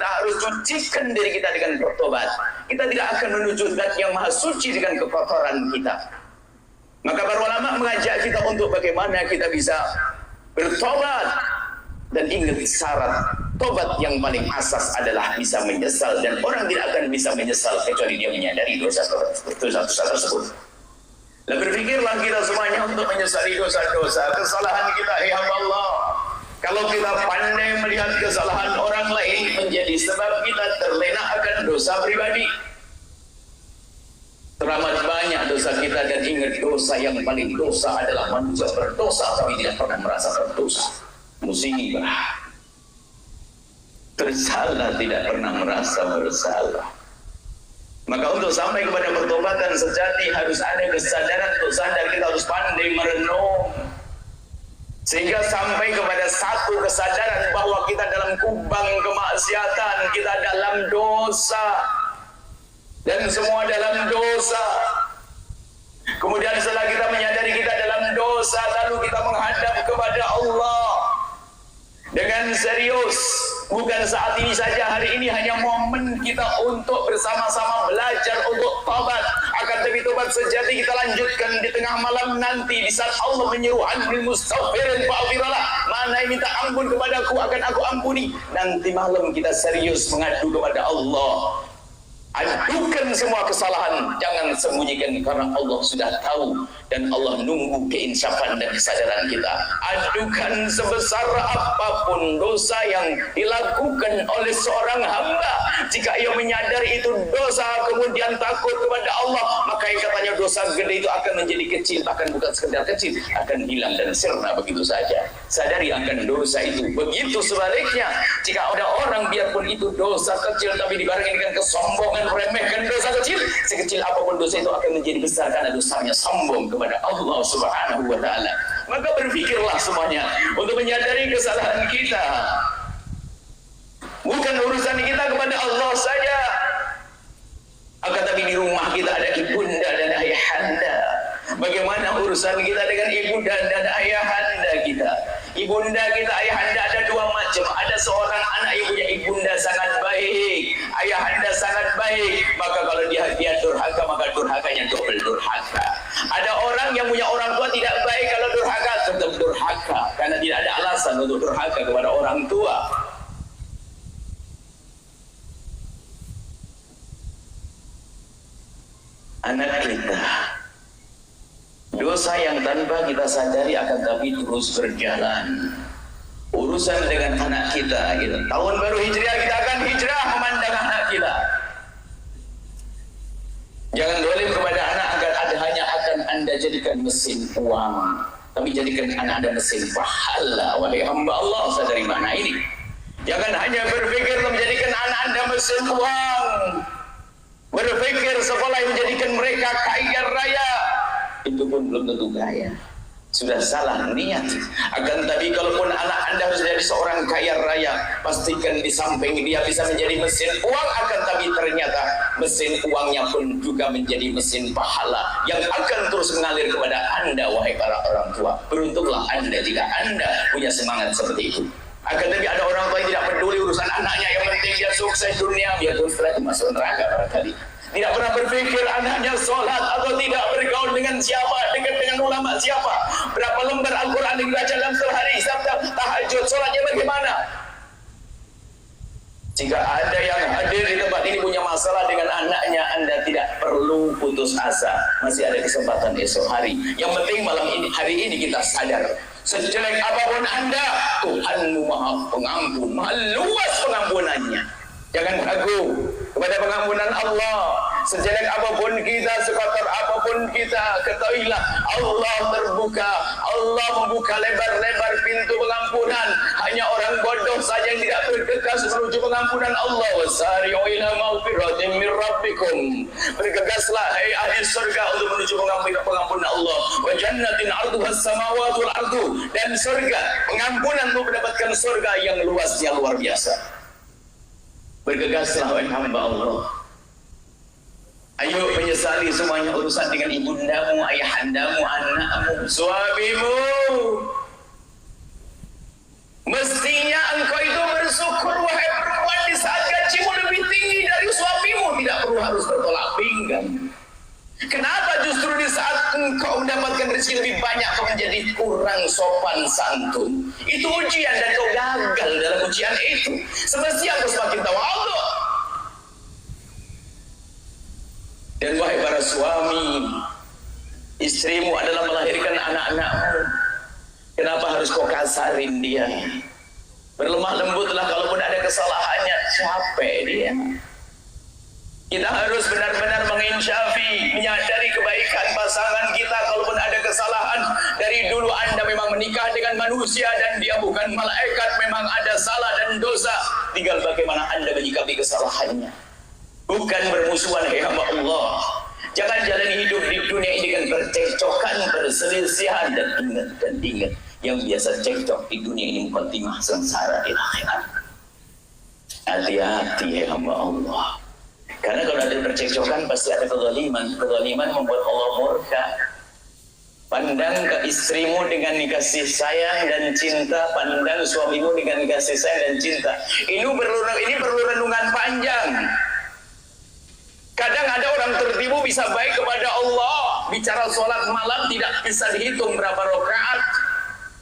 kita harus cucikan diri kita dengan bertobat. Kita tidak akan menuju zat yang maha suci dengan kekotoran kita. Maka para ulama mengajak kita untuk bagaimana kita bisa bertobat. Dan ingat syarat tobat yang paling asas adalah bisa menyesal, dan orang tidak akan bisa menyesal kecuali dia menyadari dosa tersebut. Dan berpikirlah kita semuanya untuk menyesali dosa-dosa kesalahan kita, ya Allah. Kalau kita pandai melihat kesalahan orang lain menjadi sebab kita terlena akan dosa pribadi. Teramat banyak dosa kita, dan ingat dosa yang paling dosa adalah manusia berdosa tapi tidak pernah merasa berdosa. Musibah. Bersalah tidak pernah merasa bersalah. Maka untuk sampai kepada pertobatan sejati harus ada kesadaran untuk sadar, kita harus pandai merenung. Sehingga sampai kepada satu kesadaran bahwa kita dalam kubang kemaksiatan, kita dalam dosa. Dan semua dalam dosa. Kemudian setelah kita menyadari kita dalam dosa, lalu kita menghadap kepada Allah dengan serius. Bukan saat ini saja, hari ini hanya momen kita untuk bersama-sama belajar untuk tobat. Akan tapi tobat sejati kita lanjutkan di tengah malam nanti, di saat Allah menyuruh anil mustaghfirin fa'firullah, mana yang minta ampun kepadaku akan aku ampuni. Nanti malam kita serius mengadu kepada Allah. Adukan semua kesalahan, jangan sembunyikan, karena Allah sudah tahu dan Allah nunggu keinsafan dan kesadaran kita. Adukan sebesar apapun dosa yang dilakukan oleh seorang hamba, jika ia menyadari itu dosa kemudian takut kepada Allah, maka yang katanya dosa gede itu akan menjadi kecil, bahkan bukan sekedar kecil, akan hilang dan sirna begitu saja. Sadari akan dosa itu. Begitu sebaliknya, jika ada orang biarpun itu dosa kecil tapi dibarengi dengan kesombongan, meremehkan dosa kecil, sekecil apapun dosa itu akan menjadi besar karena dosanya sombong kepada Allah Subhanahu wa ta'ala. Maka berpikirlah semuanya untuk menyadari kesalahan kita. Bukan urusan kita kepada Allah saja, akan tapi di rumah kita ada ibunda dan ayahanda. Bagaimana urusan kita dengan ibunda dan ayahanda kita? Ibunda kita, ayahanda ada dua macam. Ada seorang anak yang punya ibunda sangat baik, ayahanda sangat baik, maka kalau dia durhaka, maka durhakanya double durhaka. Ada orang yang punya orang tua tidak baik, kalau durhaka tetap durhaka, karena tidak ada alasan untuk durhaka kepada orang tua. Anak kita, dosa yang tanpa kita sadari akan tapi terus berjalan. Urusan dengan anak kita, gitu. Tahun baru hijriah kita akan hijrah memandang anak kita. Jangan dolim kepada anak agar hanya akan Anda jadikan mesin uang, tapi jadikan anak Anda mesin pahala. Wahai hamba Allah, sadari mana ini. Jangan hanya berpikir menjadikan anak Anda mesin uang, berpikir sekolah yang menjadikan mereka kaya raya. Itu pun belum tentu kaya. Sudah salah niat. Akan tapi kalaupun anak Anda harus jadi seorang kaya raya, pastikan di samping dia bisa menjadi mesin uang, akan tapi ternyata mesin uangnya pun juga menjadi mesin pahala yang akan terus mengalir kepada Anda, wahai para orang tua. Beruntunglah Anda jika Anda punya semangat seperti itu. Akan tapi ada orang tua yang tidak peduli urusan anaknya, yang penting dia sukses dunia, biarpun setelah itu masuk neraka barangkali. Tidak pernah berpikir anaknya sholat atau tidak, bergaul dengan siapa, dekat dengan ulama siapa, berapa lembar Al-Quran yang dibaca dalam sehari, sabda, tahajud, sholatnya bagaimana. Jika ada yang hadir di tempat ini punya masalah dengan anaknya, Anda tidak perlu putus asa, masih ada kesempatan esok hari. Yang penting malam ini, hari ini kita sadar, sejelek apapun Anda, Tuhanmu maha pengampun, maha luas pengampunannya. Jangan ragu kepada pengampunan Allah. Sejelek apapun kita, sekotor apapun kita, ketahuilah Allah terbuka. Allah membuka lebar-lebar pintu pengampunan. Hanya orang bodoh saja yang tidak bergegas menuju pengampunan Allah. Wasari'u ila maghfiratin min rabbikum. Bergegaslah hai ahli surga untuk menuju pengampunan Allah. Wa jannatin 'arduhas samawati wal ardu, dan surga, pengampunan untuk mendapatkan surga yang luasnya luar biasa. Bergegaslah wahai hamba Allah. Ayo menyesali semuanya urusan dengan ibundamu, ayahandamu, anakmu, suamimu. Mestinya engkau itu bersyukur wahai perempuan di saat jadi kurang sopan santun, itu ujian dan kau gagal dalam ujian itu. Semestinya kau semakin tawadhu. Dan wahai para suami, istrimu adalah melahirkan anak-anakmu. Kenapa harus kau kasarin dia? Berlemah lembutlah, kalaupun ada kesalahannya, capek dia. Kita harus benar-benar menginsyafi, menyadari kebaikan pasangan kita. Kalaupun ada kesalahan, dari dulu Anda memang menikah dengan manusia dan dia bukan malaikat, memang ada salah dan dosa. Tinggal bagaimana Anda menyikapi kesalahannya. Bukan bermusuhan, hai hamba Allah. Jangan jalani hidup di dunia ini dengan percekcokan, perselisihan, dan ingat yang biasa cekcok di dunia ini mukadimah sengsara di akhirat. Hati-hati, hai hamba Allah. Karena kalau ada percekcokan pasti ada kezaliman. Kezaliman membuat Allah murka. Pandang ke istrimu dengan kasih sayang dan cinta, pandang suamimu dengan kasih sayang dan cinta. Ini perlu renungan panjang. Kadang ada orang tertipu bisa baik kepada Allah. Bicara sholat malam tidak bisa dihitung berapa rakaat.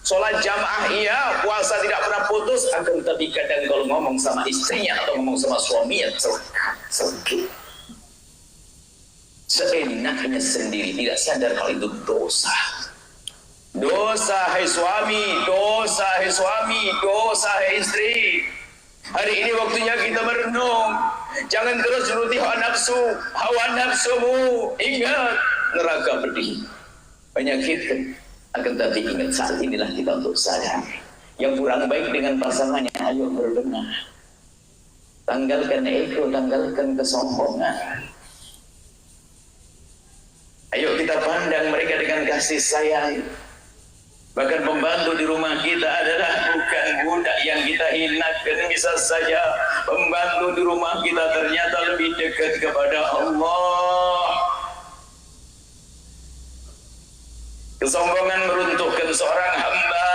Sholat jamaah iya, puasa tidak pernah putus. Akan tapi kadang kalau ngomong sama istrinya atau ngomong sama suaminya, sedikit seenaknya sendiri, tidak sadar kalau itu dosa. Dosa hai suami, dosa hai suami, dosa hai istri. Hari ini waktunya kita merenung. Jangan terus menuruti hawa nafsumu. Ingat, neraka pedih, menyakitkan. Akan tapi ingat, saat inilah kita untuk sadar. Yang kurang baik dengan pasangannya, ayo berbenah. Tanggalkan ego, tanggalkan kesombongan. Ayo kita pandang mereka dengan kasih sayang. Bahkan pembantu di rumah kita adalah bukan budak yang kita hinakan. Bisa saja pembantu di rumah kita ternyata lebih dekat kepada Allah. Kesombongan meruntuhkan seorang hamba.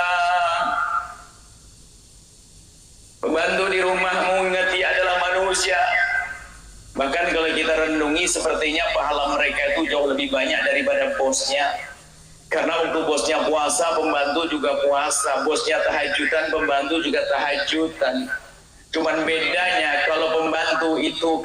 Pembantu di rumahmu, ingat dia adalah manusia. Bahkan kalau kita renungi, sepertinya pahala mereka itu jauh lebih banyak daripada bosnya. Karena waktu bosnya puasa, pembantu juga puasa. Bosnya tahajudan, pembantu juga tahajudan. Cuman bedanya kalau pembantu itu,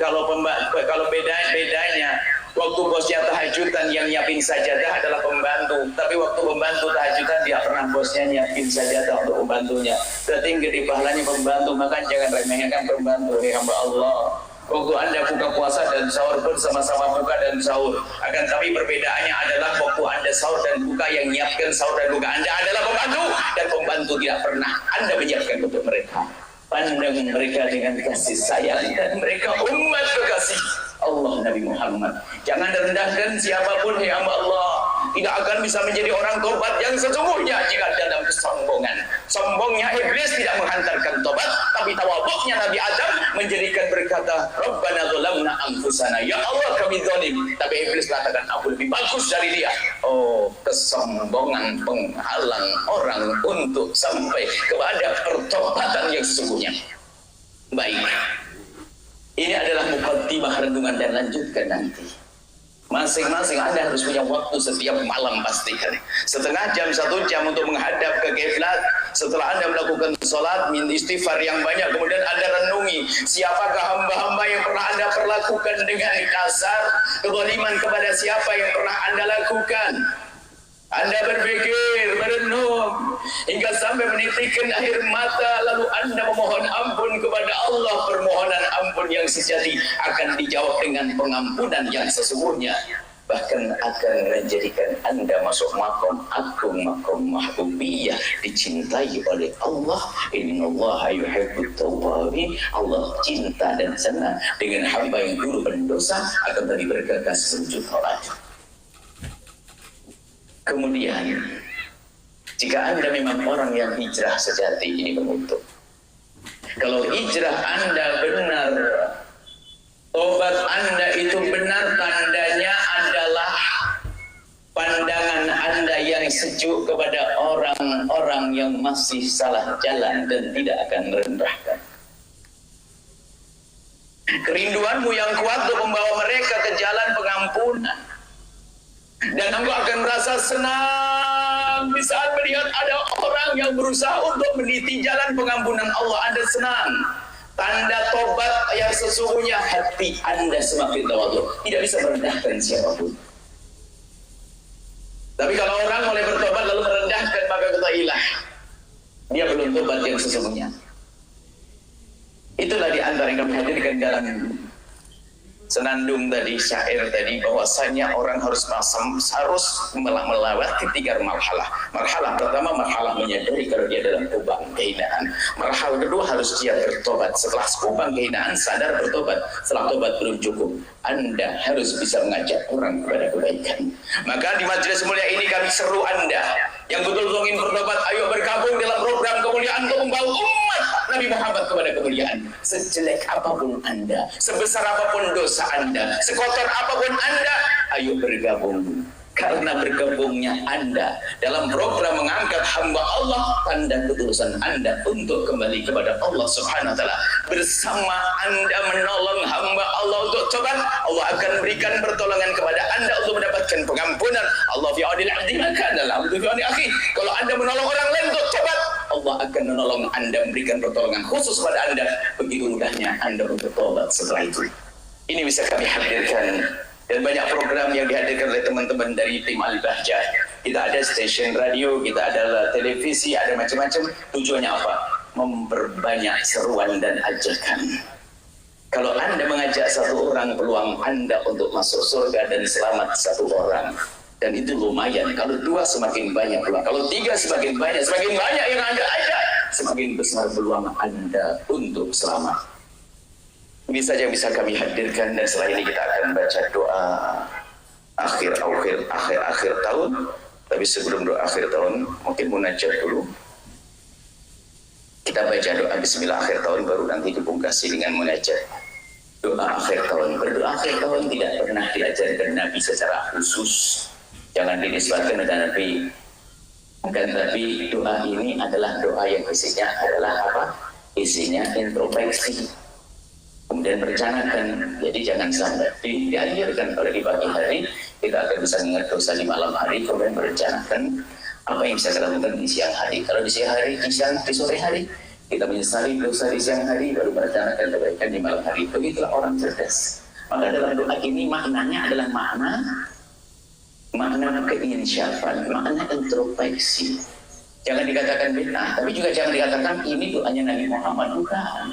bedanya waktu bosnya tahajudan yang nyiapin sajadah adalah pembantu. Tapi waktu pembantu tahajudan dia pernah bosnya nyiapin sajadah untuk pembantunya. Berarti gede pahalanya pembantu. Maka jangan remehkan pembantu, ya hamba Allah. Waktu Anda buka puasa dan sahur pun sama-sama buka dan sahur. Akan tapi perbedaannya adalah waktu Anda sahur dan buka, yang menyiapkan sahur dan buka Anda adalah pembantu. Dan pembantu tidak pernah Anda menyiapkan untuk mereka. Pandang mereka dengan kasih sayang, dan mereka umat kekasih Allah Nabi Muhammad. Jangan rendahkan siapapun, ya Allah. Tidak akan bisa menjadi orang tobat yang sesungguhnya jika dalam kesombongan. Sombongnya iblis tidak menghantarkan tobat, tapi tawaduknya Nabi Adam menjadikan berkata, Rabbana zalamna anfusana, ya Allah kami zalim. Tapi iblis katakan, aku lebih bagus dari dia. Oh, kesombongan penghalang orang untuk sampai kepada pertobatan yang sesungguhnya. Baik, ini adalah mukaddimah renungan, dan lanjutkan nanti. Masing-masing Anda harus punya waktu setiap malam pastikan. Setengah jam, 1 jam untuk menghadap ke kiblat. Setelah Anda melakukan sholat, istighfar yang banyak, kemudian Anda renungi siapakah hamba-hamba yang pernah Anda perlakukan dengan kasar, kezaliman kepada siapa yang pernah Anda lakukan. Anda berpikir, merenung, hingga sampai menitikkan air mata, lalu Anda memohon ampun kepada Allah. Permohonan ampun yang sejati akan dijawab dengan pengampunan yang sesungguhnya. Bahkan akan menjadikan Anda masuk makom agung, makom mahbubiyah, dicintai oleh Allah. Innallaha yuhibbut tawwabin. Allah cinta dan senang dengan hamba yang dulu berdosa, akan tadi bergegas sujud salat. Kemudian, jika Anda memang orang yang hijrah sejati, ini menutup. Kalau hijrah Anda benar, tobat Anda itu benar, tandanya adalah pandangan Anda yang sejuk kepada orang-orang yang masih salah jalan dan tidak akan merendahkan. Kerinduanmu yang kuat untuk membawa mereka ke jalan pengampunan. Dan engkau akan merasa senang senang di saat melihat ada orang yang berusaha untuk meniti jalan pengampunan Allah. Anda senang. Tanda tobat yang sesungguhnya, hati Anda semakin tawadhu, tidak bisa merendahkan siapapun. Tapi kalau orang mulai bertobat lalu merendahkan, maka ketahuilah dia belum tobat yang sesungguhnya. Itulah di antara yang kami hadirkan dalam senandung tadi, syair tadi, bahwasanya orang harus melewati 3 marhalah. Marhalah pertama, marhalah menyadari kalau dia dalam lubang kehinaan. Marhalah kedua, harus dia bertobat. Setelah lubang kehinaan, sadar bertobat. Setelah tobat belum cukup, Anda harus bisa mengajak orang kepada kebaikan. Maka di majelis mulia ini kami seru Anda yang betul-betul ingin bertobat, ayo bergabung dalam program kemuliaan untuk membawa umat Nabi Muhammad kepada kemuliaan. Sejelek apapun Anda, sebesar apapun dosa Anda, sekotor apapun Anda, ayo bergabung. Karena bergabungnya Anda dalam program mengangkat hamba Allah, tanda ketulusan Anda untuk kembali kepada Allah Subhanahu wa taala. Bersama Anda menolong hamba Allah untuk tobat, Allah akan berikan pertolongan kepada Anda untuk mendapatkan pengampunan. Allah fi aunil 'abdi maka adalah fi auni akhi. Kalau Anda menolong orang lain untuk tobat, Allah akan menolong Anda, memberikan pertolongan khusus pada Anda. Begitu mudahnya Anda untuk tobat setelah itu. Ini bisa kami hadirkan. Dan banyak program yang dihadirkan oleh teman-teman dari tim Al-Bahjah. Kita ada stasiun radio, kita ada televisi, ada macam-macam. Tujuannya apa? Memperbanyak seruan dan ajakan. Kalau Anda mengajak satu orang, peluang Anda untuk masuk surga dan selamat satu orang. Dan itu lumayan. Kalau 2 semakin banyak peluang. Kalau 3 semakin banyak yang Anda ajak, semakin besar peluang Anda untuk selamat. Ini saja yang bisa kami hadirkan, dan setelah ini kita akan baca doa akhir tahun. Tapi sebelum doa akhir tahun, mungkin munajat dulu. Kita baca doa bismillah akhir tahun, baru nanti dipungkasi dengan munajat. Doa akhir tahun. Berdoa akhir tahun tidak pernah diajarkan Nabi secara khusus. Jangan dinisbatkan dengan Nabi. Tapi doa ini adalah doa yang isinya adalah apa? Isinya introspeksi. Kemudian merencanakan, jadi jangan sampai diakhirkan. Kalau di pagi hari kita akan bisa mengingat dosa di malam hari, kemudian merencanakan apa yang bisa kita lakukan di siang hari. Kalau di siang hari, di sore hari kita menyesali dosa di siang hari, baru merencanakan kebaikan di malam hari. Begitulah orang cerdas. Maka dalam doa ini maknanya adalah makna keinsyafan, makna introspeksi. Jangan dikatakan bid'ah, tapi juga jangan dikatakan ini doanya Nabi Muhammad, bukan.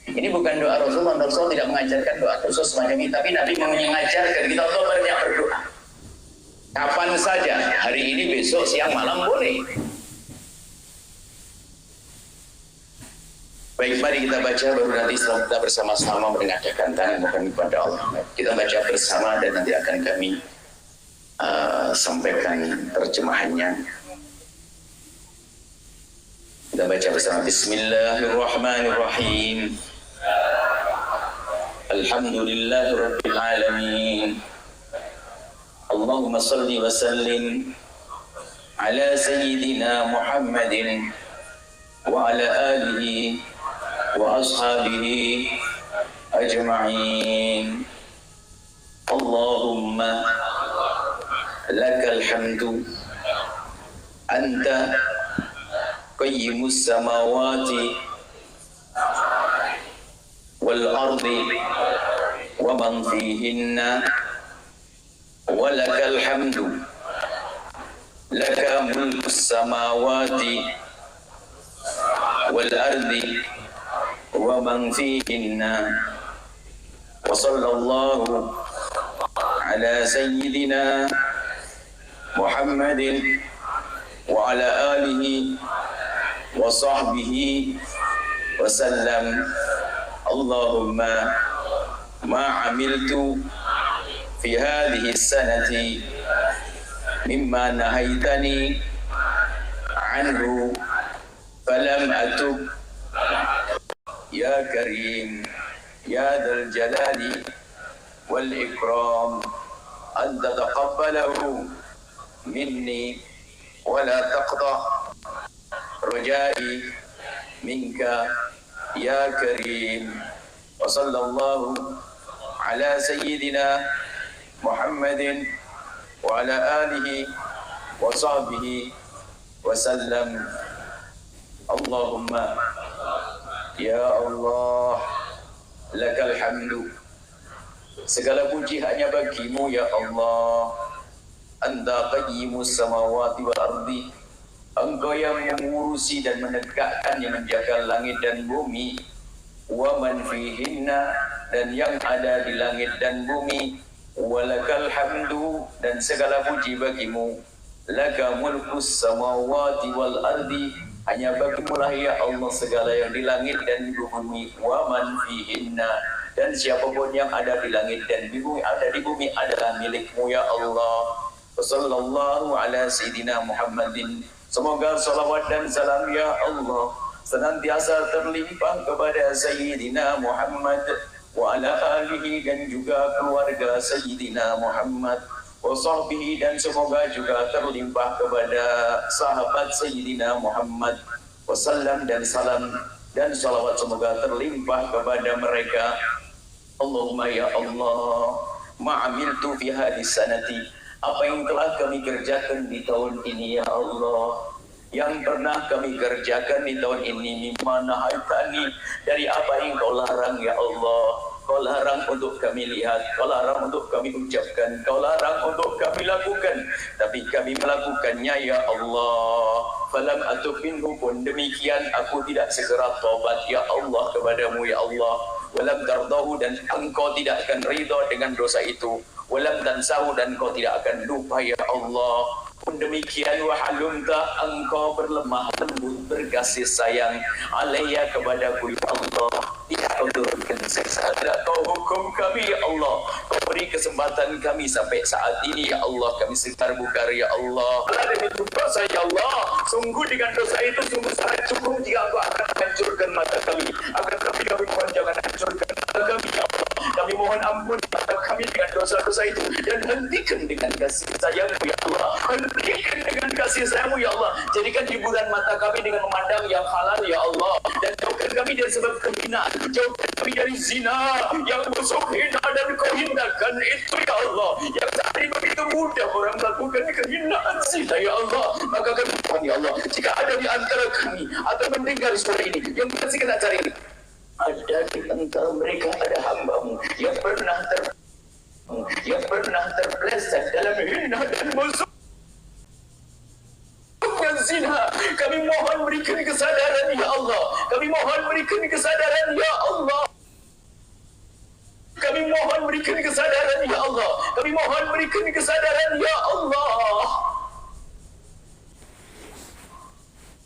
Ini bukan doa Rasulullah. Rasulullah tidak mengajarkan doa khusus semacam ini, tapi Nabi mengajarkan kita untuk banyak berdoa. Kapan saja, hari ini, besok, siang, malam boleh. Baik, mari kita baca, baru nanti setelah kita bersama-sama mendengarkan tangan mohon kepada Allah. Kita baca bersama dan nanti akan kami sampaikan terjemahannya. Kita baca bersama. Bismillahirrahmanirrahim. Alhamdulillahi Rabbil Alamin. Allahumma salli wa sallim ala Sayyidina Muhammadin wa ala alihi wa ashabihi ajma'in. Allahumma lakal hamdu anta qayyimus samawati wal ardi wa man fihinna wa lakal hamdu laka mulkus samawati wal ardi wa man fihinna. Wa sallallahu ala sayyidina Muhammadin wa ala alihi wa sahbihi wa sallam. Allahumma ma amiltu fi hadhihi sanati mimma nahaitani anhu falam atub ya karim ya dzal jalali wal ikram an tataqabbalahu minni wa la taqda rajai minka ya karim. Wa sallallahu ala sayyidina Muhammadin wa ala alihi wa sahbihi وسلم. اللهم ya Allah, lakal hamdu, segala puji hanya bagimu ya Allah. Anta qayyimus samawati wal ardi, engkau yang mengurusi dan menegakkan, yang menjaga langit dan bumi. Wa man fihinna, dan yang ada di langit dan bumi. Walakal hamdu, dan segala puji bagimu. Laka mulkus samawati wal ardi, hanya bagimu lah ya Allah segala yang di langit dan di bumi. Wa man fihinna, dan siapapun yang ada di langit dan di bumi, ada di bumi adalah milikmu ya Allah. Wassallallahu ala sayyidina Muhammadin, semoga salawat dan salam ya Allah senantiasa terlimpah kepada Sayyidina Muhammad wa ala alihi, dan juga keluarga Sayyidina Muhammad wa sahbihi, dan semoga juga terlimpah kepada sahabat Sayyidina Muhammad wasallam, dan salam dan salawat semoga terlimpah kepada mereka. Allahumma ya Allah, ma'amiltu fi hadis sanati, apa yang telah kami kerjakan di tahun ini ya Allah, yang pernah kami kerjakan di tahun ini, mimma nahaitani, dari apa yang kau larang ya Allah. Kau larang untuk kami lihat, kau larang untuk kami ucapkan, kau larang untuk kami lakukan, tapi kami melakukannya ya Allah. Falam atubinhu, pun demikian aku tidak segera taubat ya Allah kepadamu ya Allah. Walam tardahu, dan engkau tidak akan ridha dengan dosa itu. Walam tansahu, dan kau tidak akan lupa ya Allah. Pun demikian, wahalumta, engkau berlemah lembut, berkasih sayang alaiya kepadaku ya Allah. Tidak kau turunkan siksa, tidak kau hukum kami ya Allah. Kau beri kesempatan kami sampai saat ini ya Allah, kami sekitar bukar ya Allah. Kalau demi dosa ya Allah, sungguh dengan dosa itu sungguh sangat cukup jika engkau akan hancurkan mata kami. Akan kami mohon jangan hancurkan mata kami ya Allah. Kami mohon ampun mata kami dengan dosa-dosa itu, dan hentikan dengan kasih sayang-Mu ya Allah. Hentikan dengan kasih sayang-Mu ya Allah. Jadikan hiburan mata kami dengan memandang yang halal ya Allah, dan jauhkan kami dari sebab kehinaan, jauhkan kami dari zina yang busuk, hina dan kau hinakan itu ya Allah, yang saat ini begitu mudah orang melakukan kehinaan zina ya Allah. Maka kami mohon ya Allah, jika ada di antara kami atau mendengar suara ini yang masih kena cari, ada di antara mereka ada hamba-Mu yang pernah terpeleset dalam hina dan busuk zina, kami mohon berikan kesadaran ya Allah. Kami mohon berikan kesadaran ya Allah. Kami mohon berikan kesadaran ya Allah. Kami mohon berikan kesadaran ya Allah.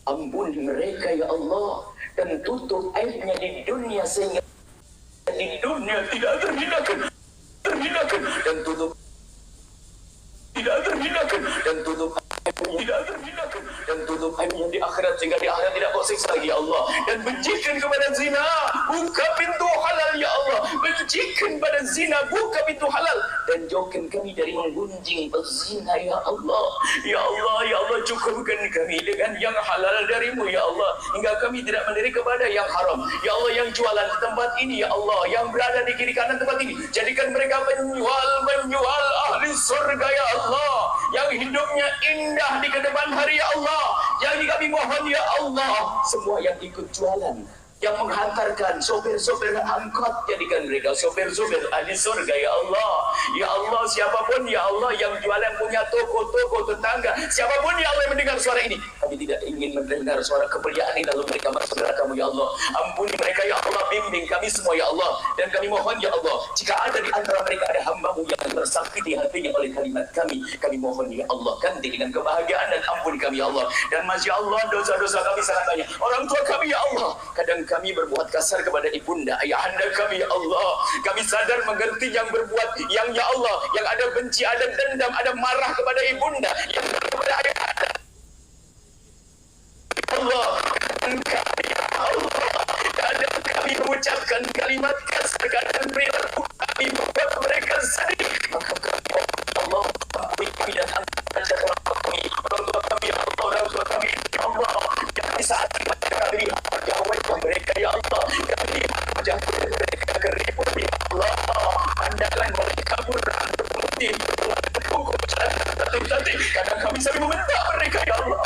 Ampuni mereka ya Allah, dan tutup aibnya di dunia sehingga di dunia tidak terhinakan dan tutup tidak terhinakan dan tutup aibnya di akhirat, sehingga di akhirat tidak kau siksa lagi ya Allah. Dan bencikan kepada zina, buka pintu halal ya Allah. Bencikan pada zina, buka pintu halal, dan jauhkan kami dari menggunjing pezina ya Allah. Ya Allah, ya Allah, cukupkan kami dengan yang halal dari-Mu ya Allah, hingga kami tidak melirik kepada yang haram ya Allah. Yang jualan di tempat ini ya Allah, yang berada di kiri kanan tempat ini, jadikan mereka penjual ahli surga ya Allah, yang hidupnya indah di kedepan hari ya Allah. Jadi kami mohon ya Allah, semua yang ikut jualan, yang menghantarkan sopir-sopir angkot, jadikan mereka sopir-sopir ahli surga ya Allah. Ya Allah, siapapun ya Allah yang jualan, punya toko-toko tetangga, siapapun ya Allah yang mendengar suara ini, kami tidak ingin mendengar suara kemuliaan ini lalu mereka masuk neraka-Mu ya Allah. Ampuni mereka ya Allah, bimbing kami semua ya Allah. Dan kami mohon ya Allah, jika ada di antara mereka ada hamba-Mu yang tersakiti hatinya oleh kalimat kami mohon ya Allah, ganti dengan kebahagiaan dan ampuni kami ya Allah. Dan Masya Allah, dosa-dosa kami sangat banyak. Orang tua kami ya Allah, kadang kami berbuat kasar kepada ibunda, ayahanda kami ya Allah. Kami sadar mengerti yang berbuat, yang ya Allah, yang ada benci, ada dendam, ada marah kepada ibunda, yang kepada ayahanda Allah. Dan kami ya Allah, kadang kami mengucapkan kalimat kasar, kadang perilaku kami membuat mereka sedih. Maka kami Allah, ampuni kami dan ampuni orang kami ya Allah, orang tua kami ya Allah. Dan di saat kami wajah mereka ya Allah, kami wajah mereka keriput ya Allah, pandangan mereka buram berputih, pukul cantik, kadang kami sambil membentak mereka ya Allah.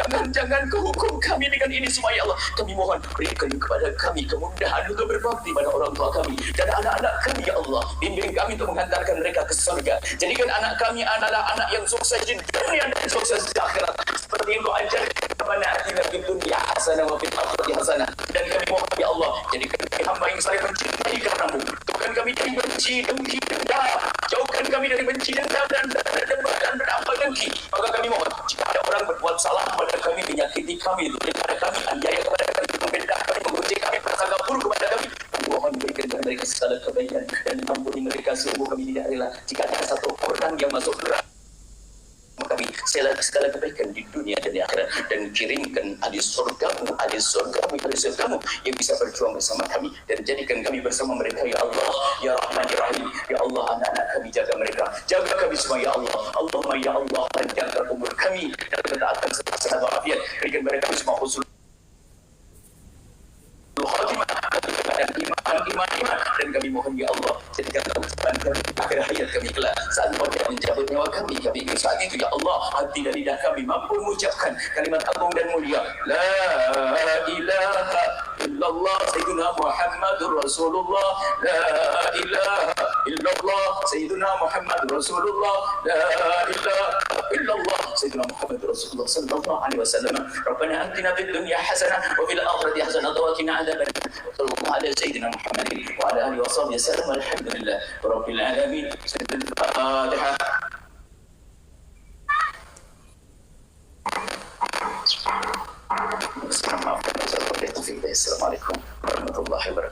Jangan kau hukum kami dengan ini semua ya Allah. Kami mohon berikan kepada kami kemudahan untuk berbakti pada orang tua kami dan anak-anak kami ya Allah. Bimbing kami untuk menghantarkan mereka ke surga. Jadikan anak kami adalah anak yang sukses di dunia dan sukses di akhirat. Seperti yang kau ajarkan kepada atina fid dunya hasanah wa fil akhirati hasanah. Dan kami mohon ya Allah, jadikan kami hamba yang saling mencintai karenamu. Jauhkan kami dari benci, dengki, dendam. Jauhkan kami dari benci, dendam dan beramal dengki. Maka kami mohon, jika ada orang berbuat salah kepada kami, menyakiti kami, kepada kami, aniaya kepada kami, membedah kami, mengunci kami, prasangka buruk kepada kami, mohon berikan kepada mereka segala kebaikan dan ampuni mereka. Sungguh kami tidak rela jika ada satu orang yang masuk neraka kami segala kebaikan di dunia dan di akhirat, dan kirimkan ahli surgamu yang bisa berjuang bersama kami, dan jadikan kami bersama mereka ya Allah ya Rahman ya Rahim ya Allah. Anak-anak kami jaga mereka, jaga kami semua ya Allah. Allahumma ya Allah, panjangkan umur kami dan ketaatan serta sehat walafiat, berikan mereka semua husnul khatimah dan iman, dan kami mohon ya Allah, jadikan kami akhir hayat kami kelak saat wajah mencabut nyawa kami ingin saat itu ya Allah hati dan lidah kami mampu mengucapkan kalimat agung dan mulia la ilaha illallah sayyidina Muhammadur Rasulullah, la ilaha illallah sayyidina Muhammadur Rasulullah, la ilaha illallah sayyidina Muhammadur Rasulullah sallallahu alaihi wasallam. Rabbana atina fid dunya hasanah wa fil akhirati hasanah wa qina adzaban nar. Sallallahu ala sayyidina Muhammadin wa ala alihi wa sahbihi wasallam. Alhamdulillah rabbil alamin. Al-Fatihah. Assalamualaikum warahmatullahi wabarakatuh.